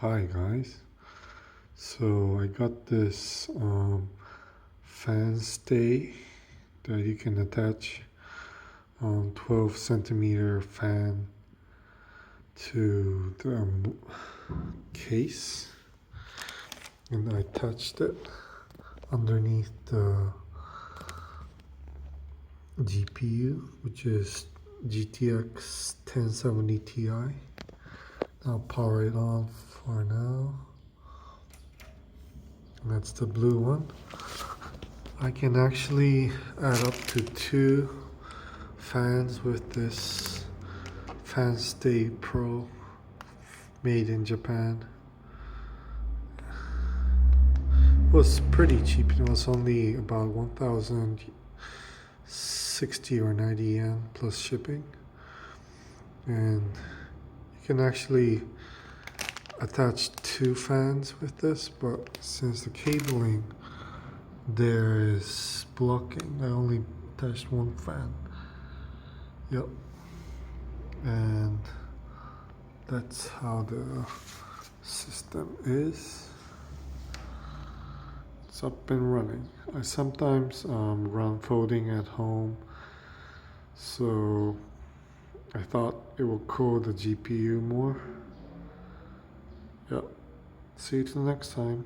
Hi guys, so I got this fan stay that you can attach 12 centimeter fan to the case, and I touched it underneath the GPU, which is GTX 1070 Ti. I'll power it on for now. That's the blue one. I can actually add up to 2 fans with this Fan Stay Pro made in Japan. It was pretty cheap. It was only about 1,060 or 90 yen plus shipping. And you can actually attach 2 fans with this, but since the cabling there is blocking, I only attached 1 fan. Yep. And that's how the system is. It's up and running. I sometimes run folding at home, so I thought it will cool the GPU more. Yep. See you till next time.